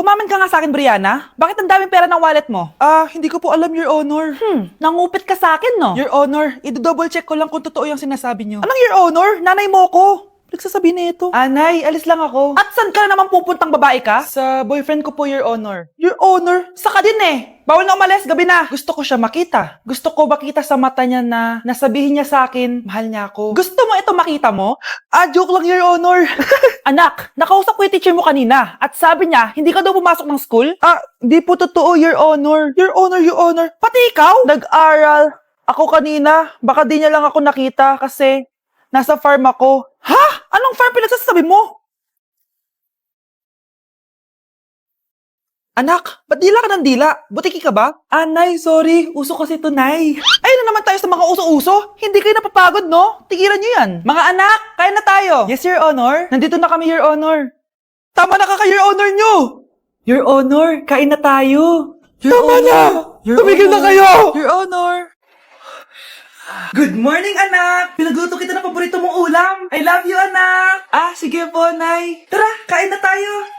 Kumamin ka nga sa akin, Brianna. Bakit ang daming pera ng wallet mo? Hindi ko po alam, Your Honor. Nangupit ka sa akin, no? Your Honor, i-double check ko lang kung totoo yung sinasabi niyo. Anong Your Honor? Nanay mo ko. Nagsasabi na ito. Nay, alis lang ako. At saan ka na naman pupuntang babae ka? Sa boyfriend ko po, Your Honor. Your Honor? Saka din eh. Bawal na umalis, gabi na. Gusto ko siya makita. Gusto ko makita sa mata niya na nasabihin niya sa akin, mahal niya ako. Gusto mo ito makita mo? Joke lang, Your Honor. Anak, nakausap ko yung teacher mo kanina at sabi niya, hindi ka daw pumasok ng school? Di po totoo, Your Honor. Your Honor, Your Honor. Pati ikaw? Nag-aral. Ako kanina, baka di niya lang ako nakita kasi nasa farm ako. Ha? Anong farm pinagsasabi mo? Anak, ba't dila ka ng dila? Butiki ka ba? Nay, sorry. Uso kasi ito, Nay. Ayun na naman tayo sa mga uso-uso. Hindi kayo napapagod, no? Tigilan niyo yan. Mga anak, kaya na tayo. Yes, Your Honor. Nandito na kami, Your Honor. Tama na Your Honor nyo! Your Honor, kain na tayo. Tama na! Tumigil na kayo! Your Honor. Good morning, anak! Pinagluto kita ng paborito mong ulam. I love you, anak! Sige po, Nay. Tara, kain na tayo.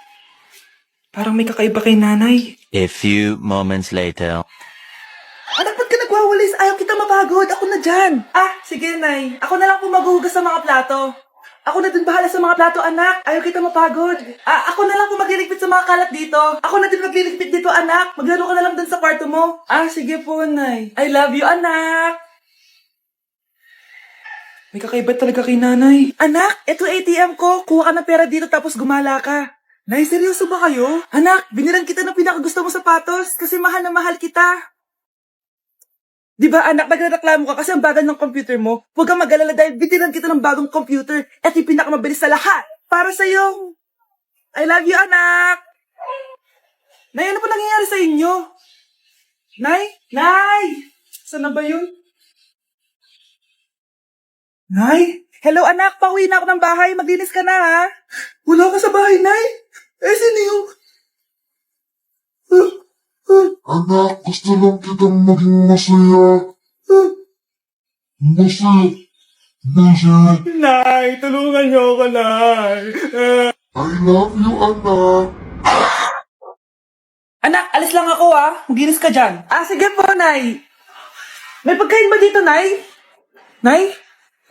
Parang may kakaiba kay nanay. A few moments later. Anak, ba't ka nagwawalis? Ayaw kita mapagod. Ako na dyan. Sige, Nay. Ako na lang po maghuhugas sa mga plato. Ako na din bahala sa mga plato, anak. Ayaw kita mapagod. Ako na lang po magliligpit sa mga kalat dito. Ako na din magliligpit dito, anak. Maglaro ka na lang dun sa kwarto mo. Sige po, Nay. I love you, anak. May kakaiba talaga kay nanay. Anak, ito ATM ko. Kuha ka ng pera dito tapos gumala ka. Nay, seryoso ba kayo? Anak, binilan kita ng pinakagusto mo sapatos kasi mahal na mahal kita. Di ba anak, nagreklamo ka kasi ang bagal ng computer mo? Huwag kang mag-alala dahil binilan kita ng bagong computer at yung pinakamabilis sa lahat. Para sa'yo. I love you, anak. Nay, ano pa nangyayari sa inyo? Nay? Nay! Saan na ba yun? Nay? Hello, anak. Pauwi na ako ng bahay. Maglinis ka na, ha? Wala ka sa bahay, Nay. Sino yung... Anak, gusto lang kitang maging masaya. Masaya. Nay, tulungan niyo ako, Nay. I love you, anak. Anak, alis lang ako, ha? Maglinis ka dyan. Sige po, Nay. May pagkain ba dito, Nay? Nay?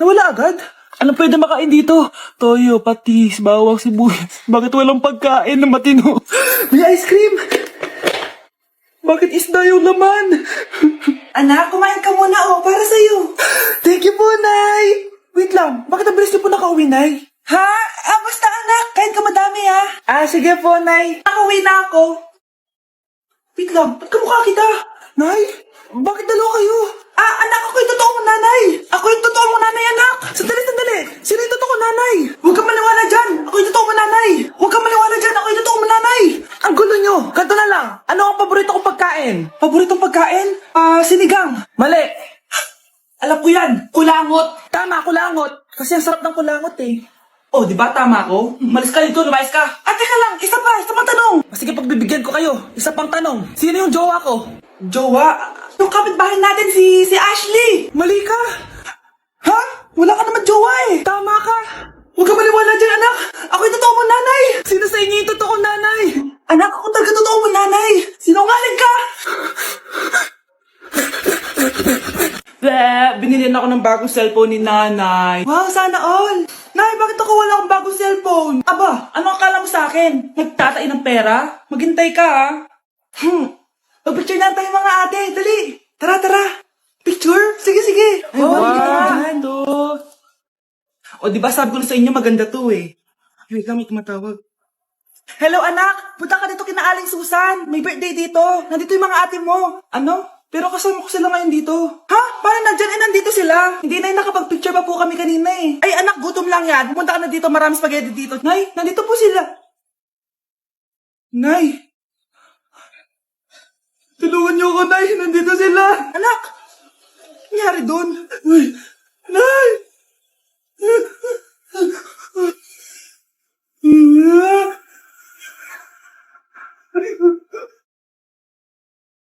Nawala agad? Ano pwede makain dito? Toyo, patis, bawang, sibuyas. Bakit walang pagkain na matino? May ice cream! Bakit isda yung laman? Anak, kumain ka muna, para sa'yo. Thank you po, Nay! Wait lang, bakit ang bilis niyo po nakauwi, Nay? Ha? Basta anak, kain ka madami, ha? Sige po, Nay. Nakauwi na ako. Wait lang, ba't kamukha kita? Nay, bakit dalawa kayo? Anak, ako yung totoo mong nanay. Ako yung totoo mong nanay, anak. Sandali. Sino yung totoo mong nanay? Huwag kang maniwala dyan. Ako yung totoo mong nanay. Huwag kang maniwala dyan. Ako yung totoo mong nanay. Ang gulo nyo. Ganto na lang. Ano ang paborito kong pagkain? Paboritong pagkain? Sinigang. Mali. Alam ko yan. Kulangot. Tama, kulangot. Kasi ang sarap ng kulangot eh. Di ba tama ako? Malis ka dito, lumayas ka. Teka lang, isa pang tanong. Sige, pagbibigyan ko kayo. Isa pang tanong. Sino yung jowa ko? Jowa? Yung kapitbahay natin, si Ashley. Mali ka. Ha? Wala ka naman jowa eh. Tama ka. Huwag ka maniwala dyan, anak. Ako yung totoo mong nanay. Sino sa inyo yung totoo nanay? Anak, ako talaga totoo mong nanay. Sinungaling ka. Binilihan ako ng bagong cellphone ni nanay. Wow, sana all. Nay, bakit ako wala akong bagong cellphone? Aba, ano akala mo sa akin? Nagtatain ng pera? Maghintay ka, ha? Mag-picture na tayo mga ate. Dali. Tara. Picture? Sige. Ay, wow. Diba sabi ko na sa inyo maganda to eh. Wait lang, may tumatawag. Hello, anak. Punta ka dito kina Aling Susan. May birthday dito. Nandito yung mga ate mo. Ano? Pero kasama ko sila ngayon dito. Ha? Paano nandyan? Nandito sila. Hindi na nakapag-picture pa po kami kanina eh. Ay, anak, gutom lang yan. Pumunta ka na dito. Marami spaghetti dito. Nay, nandito po sila. Nay. Tulungan niyo ako, Nay. Nandito sila. Anak. Nangyari doon? Nay.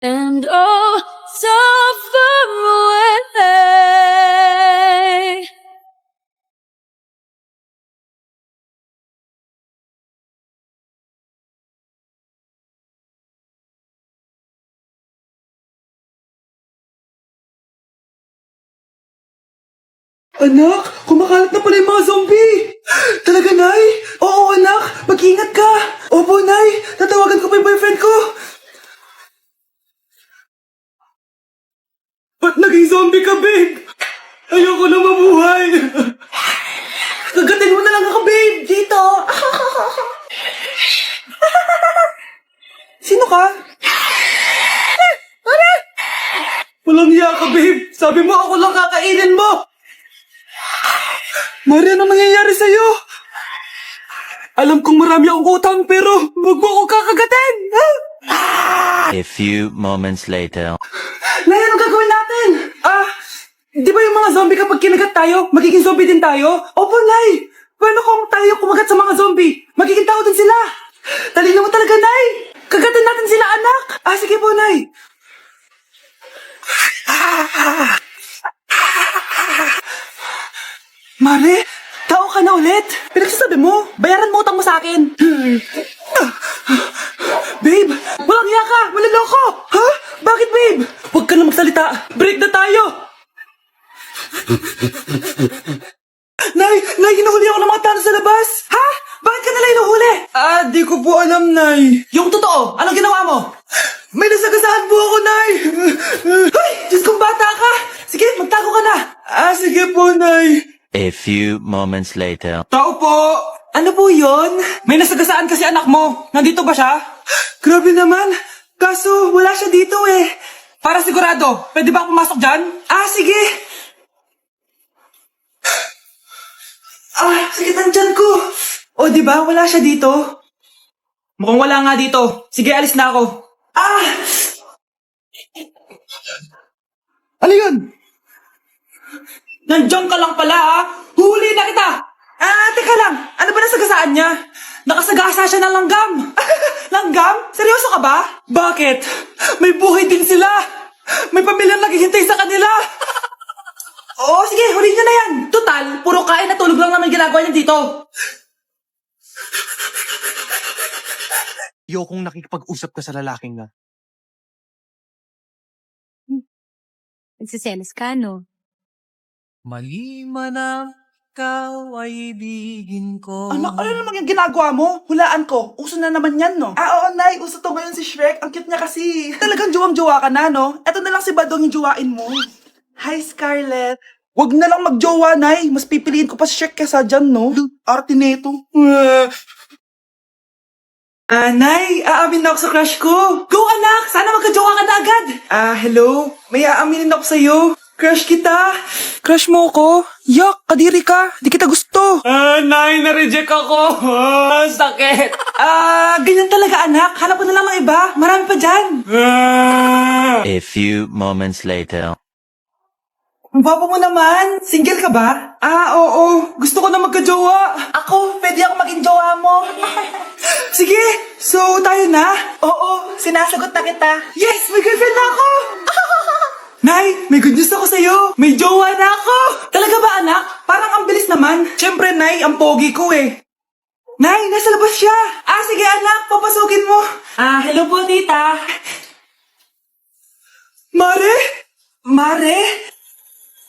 And oh, so far away. Anak, kumakalat na pala yung mga zombie! Talaga, Nay? Oo, anak, mag-ingat ka! Opo, Nay, tatawagan ko pa yung boyfriend ko! Ba't naging zombie ka, babe? Ayoko na mabuhay! Kagatin mo na lang ako, babe! Dito! Sino ka? Walang hiya ka, babe! Sabi mo ako lang kakainin mo! Mari, ano nangyayari sa'yo? Alam kong marami akong utang pero wag mo ako kakagatin! Ha? A few moments later. Nay, anong gagawin natin? Di ba yung mga zombie kapag kinagat tayo, magiging zombie din tayo? Opo, Nay! Paano kung tayo kumagat sa mga zombie? Magiging tao din sila! Talino mo talaga, Nay! Kagatin natin sila, anak! Sige po, Nay! Mare, tao ka na ulit? Pinagsasabi mo, bayaran mo utang mo sa akin. Babe, walang hiya ka, maloloko. Ha? Bakit, babe? Huwag ka na magsalita, break na tayo. Nay, hinuhuli ako ng mga tao sa labas. Ha? Bakit ka nila hinuhuli? Di ko po alam, Nay. Yung totoo, anong ginawa mo? May nasagasaan po ako, Nay. Ay, Diyos kong bata ka. Sige, magtago ka na. Sige po, Nay. A few moments later. Tao po! Ano po yun? May nasagasaan kasi anak mo. Nandito ba siya? Grabe naman. Kaso, wala siya dito eh. Para sigurado, pwede ba ako pumasok dyan? Sige. Sige, nandyan ko. O, di ba? Wala siya dito. Mukhang wala nga dito. Sige, alis na ako. Ano yun? Nandiyan ka lang pala, ha? Huli na kita! Teka lang. Ano ba nasagasaan niya? Nakasagasa siya ng langgam. Langgam? Seryoso ka ba? Bakit? May buhay din sila. May pamilyang naghihintay sa kanila. Oo, sige, huli niya na yan. Total, puro kain at tulog lang naman ginagawa niya dito. Ayokong nakikipag-usap ka sa lalaking nga. Nagsiselos ka, no? Mali man ang ikaw ay ibigin ko. Anak, ano naman yung ginagawa mo? Hulaan ko. Uso na naman yan, no? Oo, Nay. Uso to ngayon si Shrek. Ang cute niya kasi. Talagang juwang-juwa ka na, no? Eto na lang si Badong yung juwain mo. Hi, Scarlett. Wag na lang magjowa, Nay. Mas pipiliin ko pa si Shrek kesa dyan, no? Arte neto. Nay, aamin na ako sa crush ko. Go, anak! Sana magka-jowa ka na agad. Hello? May aaminin ako sa'yo. Crush kita. Crush mo ko? Yak, kadiri ka. Di kita gusto. Nay, na-reject ako. Sakit. Ganyan talaga, anak. Hanap ko na lang ng iba. Marami pa dyan. A few moments later. Ang baba mo naman. Single ka ba? Oo. Gusto ko na magka-jowa. Ako, pwede ako maging jowa mo. Sige, so tayo na? Oo, sinasagot na kita. Yes, may girlfriend na ako. Nay, may good news ako sa'yo. May jowa na ako. Talaga ba, anak? Parang ang bilis naman. Siyempre, Nay, ang pogi ko eh. Nay, nasa labas siya. Sige anak, papasukin mo. Hello po, tita. Mare? Mare?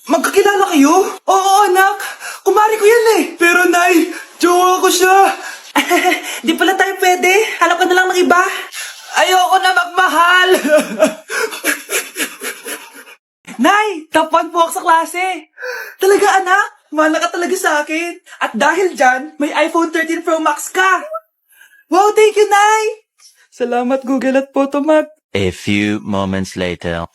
Magkakilala kayo? Oo, anak. Kumari ko yan eh. Pero, Nay, jowa ko siya. Di pala tayo pwede. Hanap ka na lang ng iba. Ayoko na magmahal. Nay, top 1 po ako sa klase. Talaga, anak? Mahal ka talaga sa akin. At dahil dyan, may iPhone 13 Pro Max ka. Wow, thank you, Nay. Salamat, Google at Photomat. A few moments later.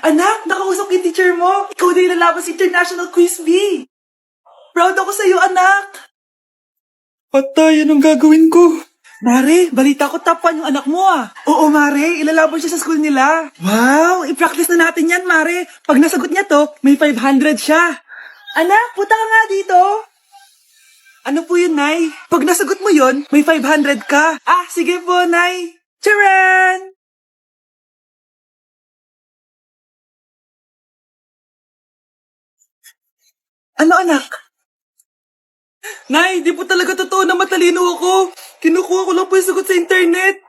Anak, nakausap yung teacher mo. Ikaw na yung lalaban sa International Quiz Bee. Proud ako sa'yo, anak. Patay, anong gagawin ko? Mare, balita ko top 1 yung anak mo Oo, Mare, ilalaban siya sa school nila. Wow, i-practice na natin yan, Mare. Pag nasagot niya to, may 500 siya. Anak, punta ka nga dito. Ano po yun, Nay? Pag nasagot mo yun, may 500 ka. Sige po, Nay. Charan! Ano, anak? Nay, di po talaga totoo na matalino ako. Kinukuha ko lang po yung sagot sa internet.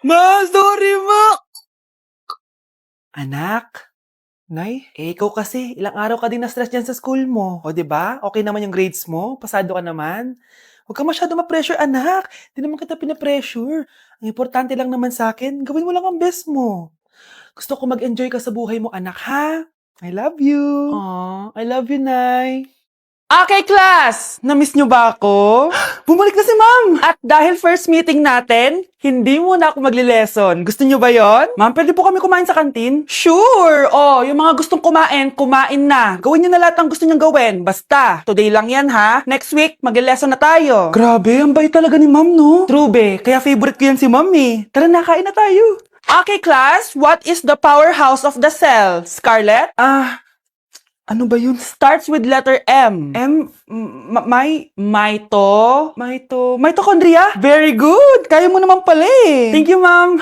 Ma, sorry, ma. Anak, Nay, ikaw kasi, ilang araw ka din na-stress dyan sa school mo. O, di ba? Okay naman yung grades mo? Pasado ka naman? Huwag ka masyado ma-pressure, anak. Di naman kita pina-pressure. Ang importante lang naman sa akin, gawin mo lang ang best mo. Gusto ko mag-enjoy ka sa buhay mo, anak, ha? I love you. Aw, I love you, Nay. Okay, class! Na-miss nyo ba ako? Bumalik na si ma'am! At dahil first meeting natin, hindi muna ako magli-lesson. Gusto nyo ba yon? Ma'am, pwede po kami kumain sa kantin? Sure! Oh, yung mga gustong kumain, kumain na. Gawin nyo na lahat ng gusto nyo gawin. Basta, today lang yan ha. Next week, magli-lesson na tayo. Grabe, ang bait talaga ni ma'am, no? True, be. Kaya favorite ko yan si ma'am eh. Tara na, kain na tayo. Okay, class. What is the powerhouse of the cell? Scarlett? Ano ba yun? Starts with letter M. Mitochondria? Very good! Kaya mo naman pala eh. Thank you, ma'am.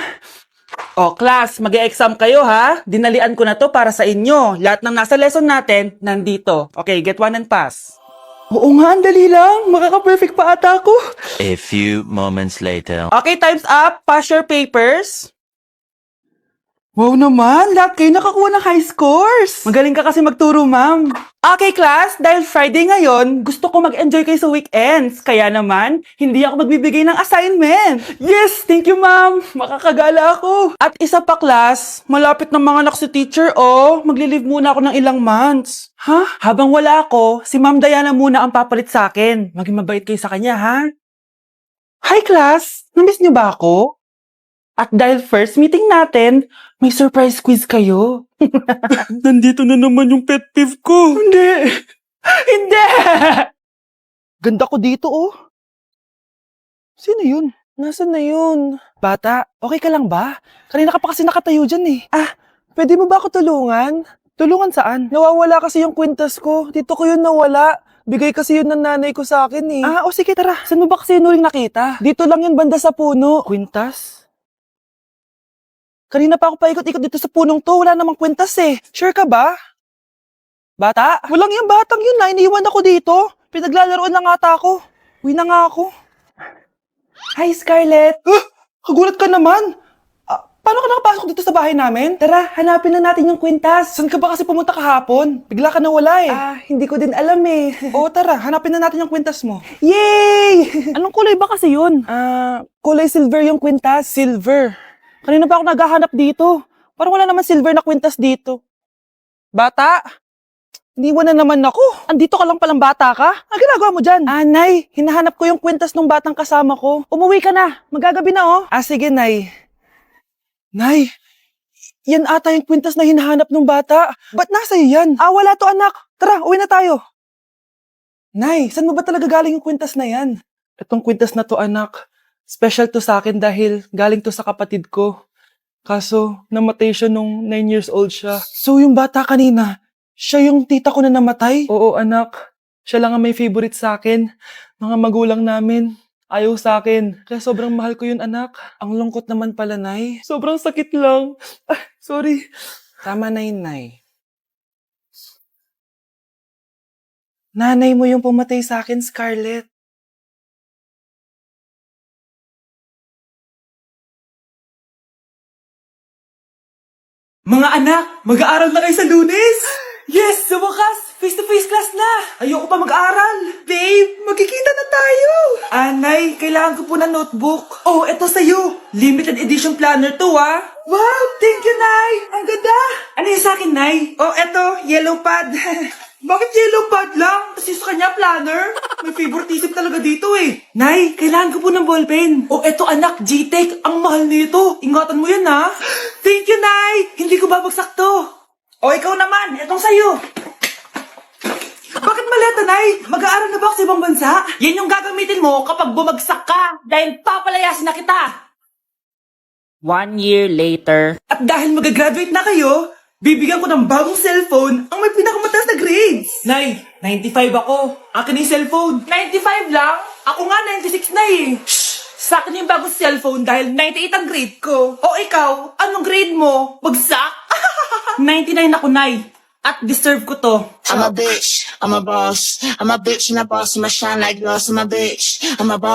Oh, class, mag-e-exam kayo ha. Dinalian ko na to para sa inyo. Lahat ng nasa lesson natin, nandito. Okay, get one and pass. Oo nga, ang dali lang. Makaka-perfect pa ata ako. A few moments later. Okay, time's up. Pass your papers. Wow naman, lahat kayo nakakuha ng high scores. Magaling ka kasi magturo, ma'am. Okay, class, dahil Friday ngayon, gusto ko mag-enjoy kayo sa weekends. Kaya naman, hindi ako magbibigay ng assignment. Yes, thank you, ma'am. Makakagala ako. At isa pa, class, malapit ng mga anak si teacher, oh. Magli-leave muna ako ng ilang months. Ha? Habang wala ako, si Ma'am Diana muna ang papalit sa akin. Maging mabait kayo sa kanya, ha? Hi, class. Namiss niyo ba ako? At dahil first meeting natin, may surprise quiz kayo. Nandito na naman yung pet peeve ko. Hindi! Hindi! Ganda ko dito, oh. Sino yun? Nasaan na yun? Bata, okay ka lang ba? Kanina ka pa kasi nakatayo dyan eh. Pwede mo ba ako tulungan? Tulungan saan? Nawawala kasi yung kwintas ko. Dito ko yun nawala. Bigay kasi yun ng nanay ko sa akin eh. Sige tara. Saan mo ba kasi yun uling nakita? Dito lang yun banda sa puno. Kwintas? Kanina pa ako paikot-ikot dito sa punong to. Wala namang kwintas eh. Sure ka ba? Bata? Walang yung batang yun na. Iniwan ako dito. Pinaglalaroan lang ata ako. Uwi na nga ako. Hi, Scarlett. Kagulat ka naman. Paano ka nakapasok dito sa bahay namin? Tara, hanapin na natin yung kwintas. Saan ka ba kasi pumunta kahapon? Bigla ka nawala eh. Hindi ko din alam eh. Oo, tara, hanapin na natin yung kwintas mo. Yay! Anong kulay ba kasi yun? Kulay silver yung kwintas. Silver. Kanina pa ako naghahanap dito. Parang wala naman silver na kwintas dito. Bata? Iniwan na naman ako. Andito ka lang palang bata ka? Ang ginagawa mo dyan? Nay, hinahanap ko yung kwintas ng batang kasama ko. Umuwi ka na. Magagabi na oh. Sige, Nay. Nay, yan ata yung kwintas na hinahanap ng bata. Ba't nasa iyo yan? Wala to anak. Tara, uwi na tayo. Nay, saan mo ba talaga galing yung kwintas na yan? Itong kwintas na to anak, special to sa akin dahil galing to sa kapatid ko. Kaso, namatay siya nung 9 years old siya. So yung bata kanina, siya yung tita ko na namatay? Oo anak, siya lang ang may favorite sa akin. Mga magulang namin. Ayaw sa akin. Kaya sobrang mahal ko yun, anak. Ang lungkot naman pala, Nay. Sobrang sakit lang. Sorry. Tama na yun, Nay. Nanay mo yung pumatay sa akin, Scarlett. Mga anak, mag-aaral na kayo sa Lunes! Yes! Sa wakas! Face-to-face class na! Ayoko pa mag-aaral! Babe, magkikita na tayo! Nay, kailangan ko po ng notebook. Oh, eto sa'yo. Limited edition planner to, Wow, thank you, Nay! Ang ganda! Ano yung sa akin, Nay? Oh, eto, yellow pad. Bakit yellow pad lang? Tapos yung sa kanya, planner? May favoritism talaga dito eh. Nay, kailangan ko po ng ballpen. Oh, eto anak, G-Tech. Ang mahal nito. Ingatan mo yan, ha? Thank you, Nay! Hindi ko babagsak to. O, ikaw naman. Etong sa'yo. Bakit maleta, Nay? Mag-aaral na ba ako sa ibang bansa? Yan yung gagamitin mo kapag bumagsak ka. Dahil papalayasin na kita. 1 year later. At dahil mag-graduate na kayo, bibigyan ko ng bagong cellphone ang may pinakamataas na grades. Nay, 95 ako. Akin yung cellphone. 95 lang? Ako nga 96 na eh. Shh! Sa akin yung bagong cellphone dahil 98 ang grade ko. O ikaw, anong grade mo? Bagsak? 99 ako, Nay. At deserve ko to. I'm a bitch, I'm a boss. I'm a bitch and a boss, I'ma shine like gloss. I'm a bitch, I'm a boss.